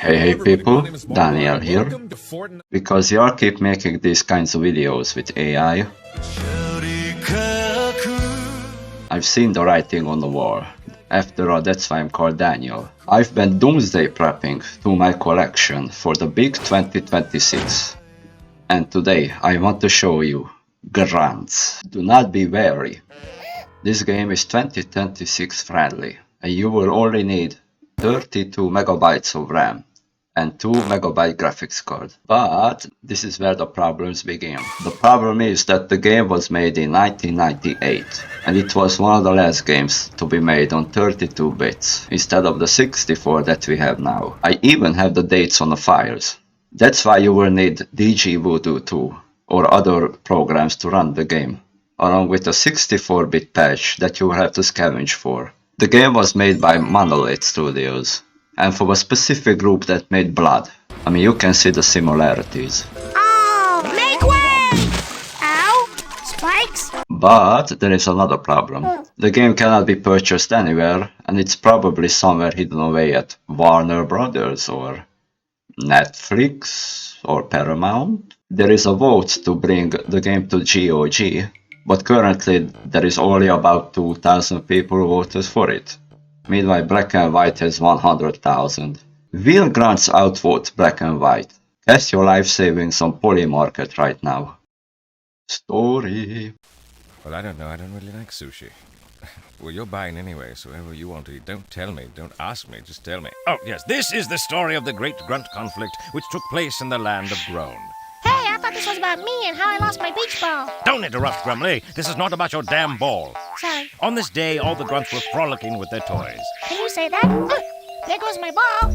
Hey people, Daniel here. Because y'all keep making these kinds of videos with AI, I've seen the writing on the wall. After all, that's why I'm called Daniel. I've been doomsday prepping through my collection for the big 2026. And today I want to show you Gruntz. Do not be wary. This game is 2026 friendly, and you will only need 32 megabytes of RAM and 2 megabyte graphics card. But this is where the problems begin. The problem is that the game was made in 1998, and it was one of the last games to be made on 32 bits instead of the 64 that we have now. I even have the dates on the files. That's why you will need DG Voodoo 2 or other programs to run the game, along with a 64-bit patch that you will have to scavenge for. The game was made by Monolith Studios, and from a specific group that made Blood. I mean, you can see the similarities. Oh, make way! Ow! Spikes? But there is another problem. The game cannot be purchased anywhere, and it's probably somewhere hidden away at Warner Brothers or Netflix or Paramount. There is a vote to bring the game to GOG, but currently there is only about 2,000 people who voted for it. Meanwhile, Black and White has 100,000. Will Gruntz outvote Black and White? Cast your life savings on Polymarket right now. Story. Well, I don't know. I don't really like sushi. Well, you're buying anyway, so whatever you want to eat, don't tell me. Don't ask me. Just tell me. Oh, yes. This is the story of the great Grunt conflict which took place in the land of Groan. Hey, I thought this was about me and how I lost my beach ball. Don't interrupt, Grumley. This is not about your damn ball. Sorry. On this day, all the Grunts were frolicking with their toys. Can you say that? There goes my ball.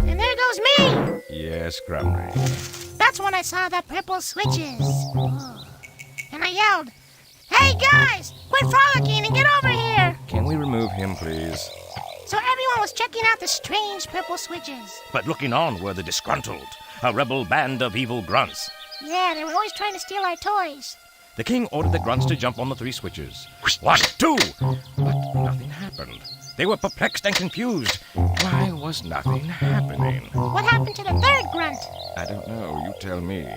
And there goes me. Yes, Grumley. That's when I saw the purple switches. Oh. And I yelled, "Hey guys, quit frolicking and get over here!" Can we remove him, please? So everyone was checking out the strange purple switches. But looking on were the disgruntled, a rebel band of evil Grunts. Yeah, they were always trying to steal our toys. The king ordered the Grunts to jump on the 3 switches. 1, 2! But nothing happened. They were perplexed and confused. Why was nothing happening? What happened to the third grunt? I don't know. You tell me.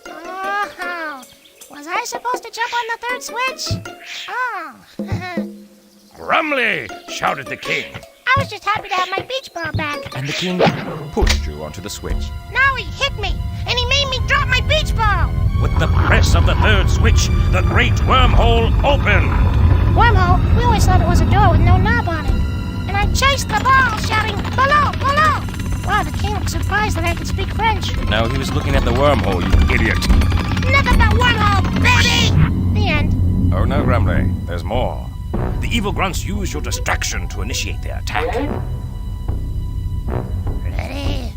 Oh, was I supposed to jump on the third switch? Oh. Grumley! Shouted the king. I was just happy to have my beach ball back. And the king pushed you onto the switch. Now he hit me, and he made me drop my beach ball. With the press of the third switch, the great wormhole opened. Wormhole? We always thought it was a door with no knob on it. And I chased the ball, shouting, "Below, below!" Wow, the king looked surprised that I could speak French. No, he was looking at the wormhole, you idiot. Nothing but wormhole, baby! The end. Oh no, Grumley. There's more. The evil Grunts use your distraction to initiate their attack. Ready?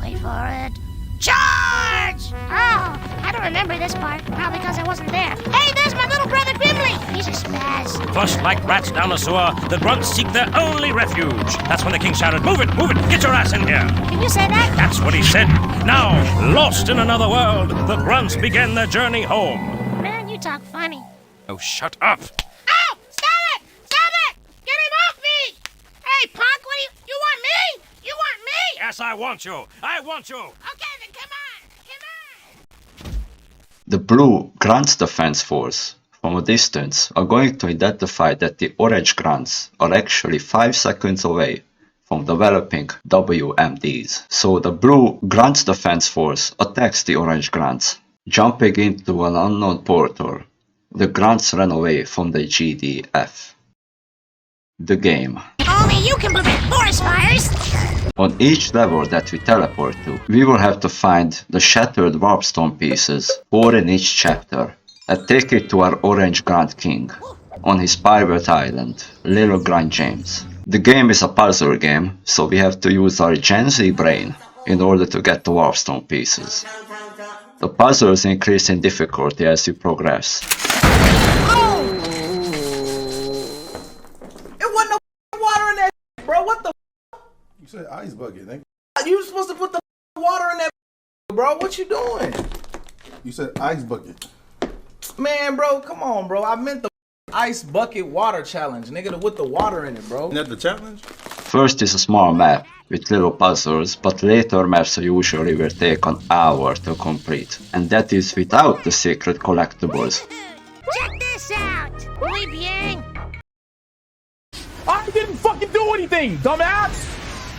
Wait for it. Charge! Oh, I don't remember this part. Probably because I wasn't there. Hey, there's my little brother Grimly. He's a spaz. Flushed like rats down a sewer, the Grunts seek their only refuge. That's when the king shouted, "Move it, move it! Get your ass in here!" Can you say that? That's what he said. Now, lost in another world, the Grunts began their journey home. Man, you talk funny. Oh, shut up! Oh! Stop it! Stop it! Get him off me! Hey, punk, what do you want me? You want me? Yes, I want you! I want you! Okay, then come on! Come on! The blue Grunt's Defense Force, from a distance, are going to identify that the orange Grunts are actually 5 seconds away from developing WMDs. So the blue Grunt's Defense Force attacks the orange Grunts, jumping into an unknown portal. The Grunts ran away from the GDF. The game. Only you can prevent forest fires! On each level that we teleport to, we will have to find the shattered warpstone pieces, 4 in each chapter, and take it to our orange Grunt King, on his private island, Little Grunt James. The game is a puzzle game, so we have to use our Gen Z brain in order to get the warpstone pieces. The puzzles increase in difficulty as you progress. Oh! It wasn't no water in that, bro. What the? You said ice bucket, nigga. You were supposed to put the water in that, bro. What you doing? You said ice bucket. Man, bro, come on, bro. I meant the ice bucket water challenge, nigga, with the water in it, bro. Isn't that the challenge? First is a small map with little puzzles, but later maps usually will take an hour to complete, and that is without the secret collectibles. Check this out! Muy bien! I didn't fucking do anything, dumbass!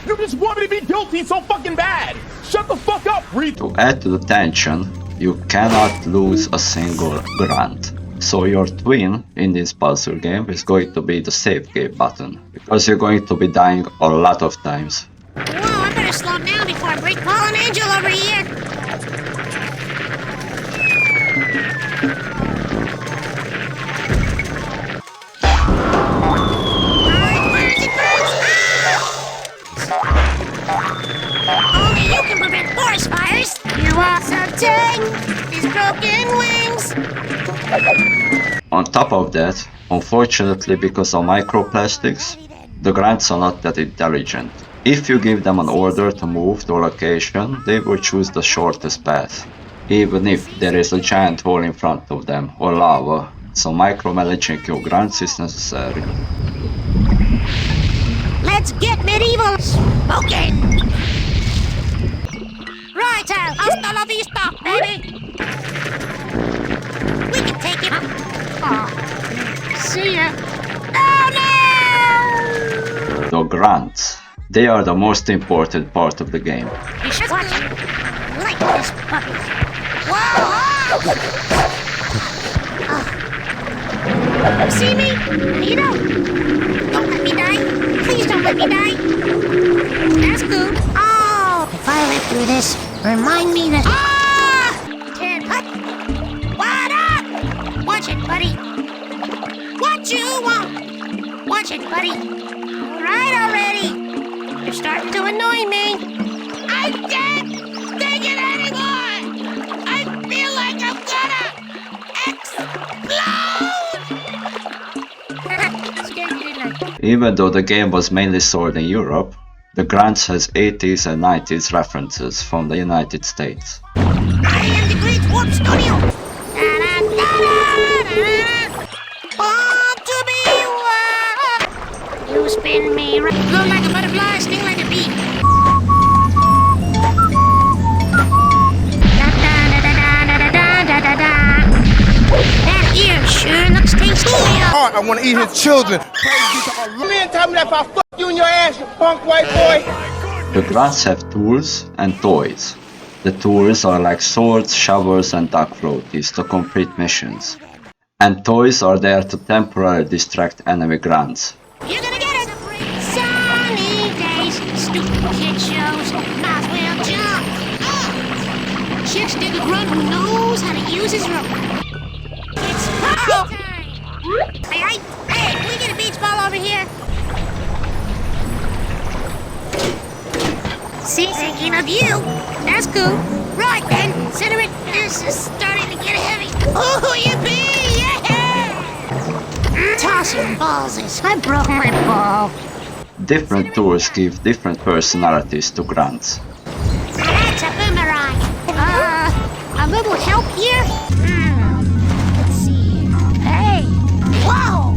You just want me to be guilty so fucking bad! Shut the fuck up, Reed! To add to the tension, you cannot lose a single grunt. So your twin in this puzzle game is going to be the save game button, because you're going to be dying a lot of times. Whoa, I better slow down before I break Fallen Angel over here! Only you can prevent forest fires! You are so tame! These broken wings! On top of that, unfortunately because of microplastics, the grunts are not that intelligent. If you give them an order to move to a location, they will choose the shortest path, even if there is a giant hole in front of them or lava, so micromanaging your grunts is necessary. Let's get medieval smoking! Right, hasta la vista, baby! We can take him. Oh, see ya. Oh no! The grunts. They are the most important part of the game. You should watch it. Like this puppy. Whoa! Oh. You see me? You don't. Don't let me die. Please don't let me die. That's cool. Oh! If I live through this, remind me that. Ah! Ted, what up? Watch it, buddy. What you want? Watch it, buddy. All right already. You're starting to annoy me. I can't take it anymore. I feel like I'm gonna explode. Scared you, didn't I? Even though the game was mainly sold in Europe, the Gruntz has 80s and 90s references from the United States. I am the Great Warp Studio. Born to be wild. You spin me right. Blow like a butterfly, sting like a bee. That ear sure looks tasty. I want to eat his children. Man, tell me that if I fuck you in your ass, you punk white boy! The Grunts have tools and toys. The tools are like swords, shovels and duck floaties to complete missions. And toys are there to temporarily distract enemy Grunts. You're gonna get it! Sunny days, stupid kid shows, might as well jump. Chicks dig a grunt who knows how to use his rope. It's party time! Hey, can we get a beach ball over here? See, thinking of you. That's cool. Right then, consider it. This is starting to get heavy. Oh, yippee! Yeah! Tossing balls is. I broke my ball. Different tools give different personalities to Grunts. That's a boomerang. A little help here? Let's see. Hey! Whoa!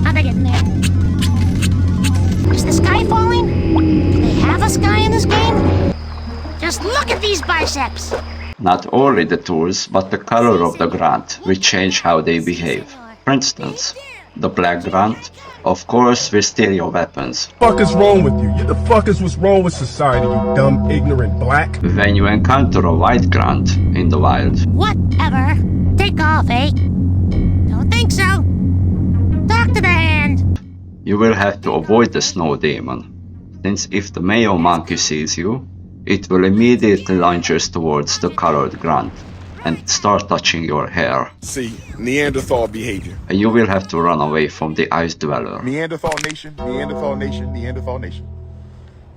How'd I get in there? Is the sky falling? Do they have a sky in this game? Just look at these biceps! Not only the tools, but the color of the Grunt will change how they behave. For instance, the black Grunt, of course, will steal your weapons. What the fuck is wrong with you? The fuck is what's wrong with society, you dumb, ignorant black? When you encounter a white Grunt in the wild, Whatever. Take off, eh? Don't think so. Talk to the hand. you will have to avoid the snow demon, since if the male monkey sees you, it will immediately lunges towards the colored Grunt and start touching your hair, See, Neanderthal behavior. and you will have to run away from the ice dweller. Neanderthal nation, Neanderthal nation, Neanderthal nation.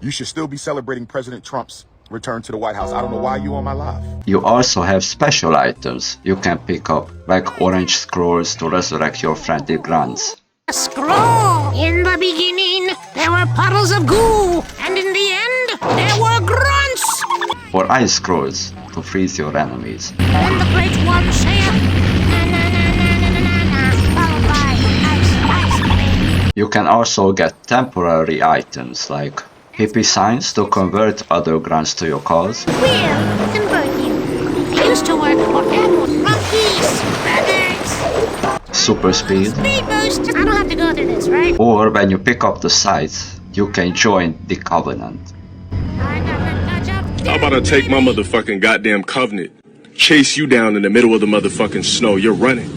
You should still be celebrating President Trump's return to the White House. I don't know why you on my live. You also have special items you can pick up, like orange scrolls to resurrect your frantic Grunts. A scroll. In the beginning, there were puddles of goo, and in the end, there were grunts. Or ice scrolls to freeze your enemies. Then the great one said, na na na na na na na na, followed by ice, ice, baby. You can also get temporary items like hippie signs to convert other grunts to your cause. We'll convert you. I used to work for Apple Monkeys, Brothers. Super speed. Speed boost. I don't have to go through this, right? Or when you pick up the sites, you can join the Covenant. I got the touch up. I'm about to take my motherfucking goddamn covenant, chase you down in the middle of the motherfucking snow. You're running.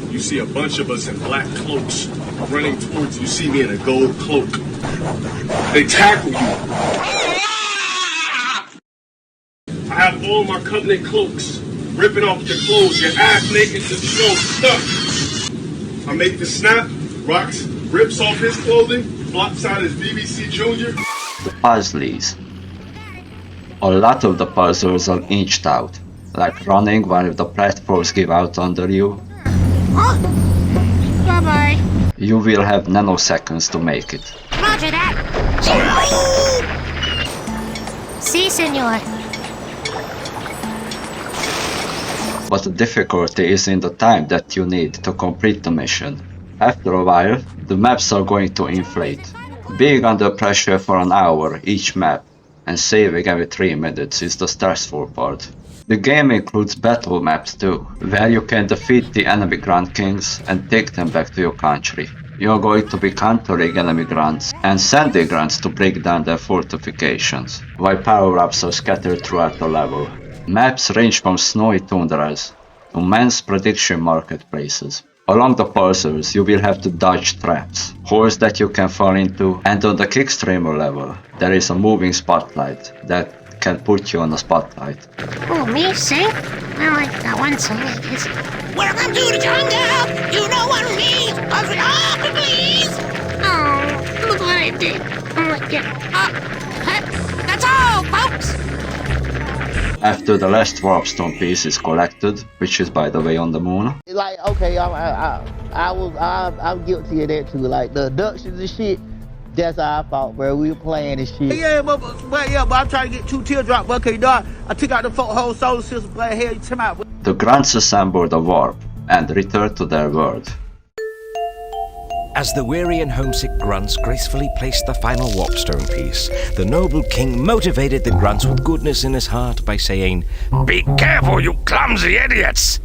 You see a bunch of us in black cloaks running towards you. See me in a gold cloak. They tackle you. I have all my covenant cloaks, ripping off your clothes, your ass naked to the snow, stuck. I make the snap, Rocks rips off his clothing, flops out his BBC Junior. The puzzles. A lot of the puzzles are inched out, like running while the platforms give out under you. Huh? Bye-bye. You will have nanoseconds to make it. Roger that. Si, senor. But the difficulty is in the time that you need to complete the mission. After a while, the maps are going to inflate. Being under pressure for an hour each map and saving every 3 minutes is the stressful part. The game includes battle maps too, where you can defeat the enemy Grunt Kings and take them back to your country. You're going to be countering enemy grunts and sending grunts to break down their fortifications, while power-ups are scattered throughout the level. Maps range from snowy tundras to men's prediction marketplaces. Along the puzzles, you will have to dodge traps, holes that you can fall into, and on the Kickstreamer level, there is a moving spotlight that can put you on a spotlight. Oh, me sing? I like that one song. It's Welcome to the jungle. You know what it means. Hurry up, please. Oh, look what I did. I'm like, that's all, folks. After the last warpstone piece is collected, which is by the way on the moon, Like, okay, I'm guilty of that too. Like the abductions and shit. That's our fault, bro. We were playing and shit. Yeah, but I'm trying to get 2 teardrops. Okay, dog. I took out the whole solar system. But hell, you come out. the grunts assemble the warp and return to their world. As the weary and homesick grunts gracefully placed the final warpstone piece, the noble king motivated the grunts with goodness in his heart by saying, "Be careful, you clumsy idiots!"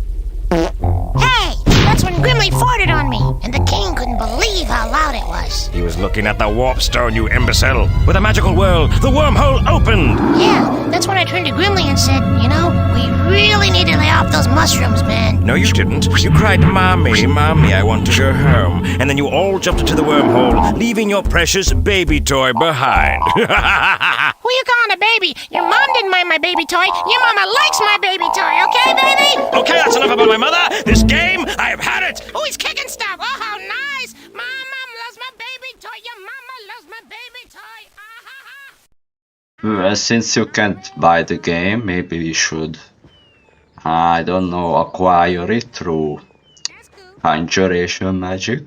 Hey, that's when Grimly farted on me, and the king couldn't believe how loud it was. He was looking at the warpstone, you imbecile. With a magical whirl, the wormhole opened. Yeah, that's when I turned to Grimly and said, you know, we really need to lay off those mushrooms, man. No, you didn't. You cried, "Mommy, Mommy, I want to go home." And then you all jumped into the wormhole, leaving your precious baby toy behind. Who you calling a baby? Your mom didn't mind my baby toy. Your mama likes my baby toy, okay, baby? Okay, that's enough about my mother. This game, I have had it. Oh, he's kicking stuff. Oh, how nice. My mom loves my baby toy. Your mama loves my baby toy. Well, since you can't buy the game, maybe we should, I don't know, acquire it through conjuration magic.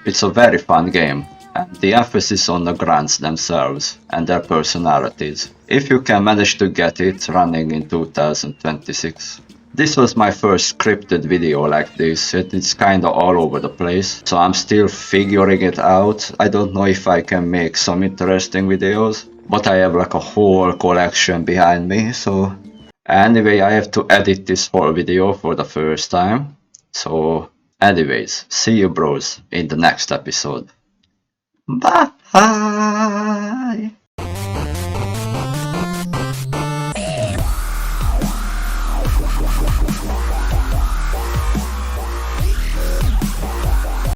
It's a very fun game, and the emphasis on the grunts themselves and their personalities, if you can manage to get it running in 2026. This was my first scripted video like this. It's kinda all over the place, so I'm still figuring it out. I don't know if I can make some interesting videos, but I have like a whole collection behind me, so... Anyway, I have to edit this whole video for the first time. So, anyways, see you bros in the next episode. Bye!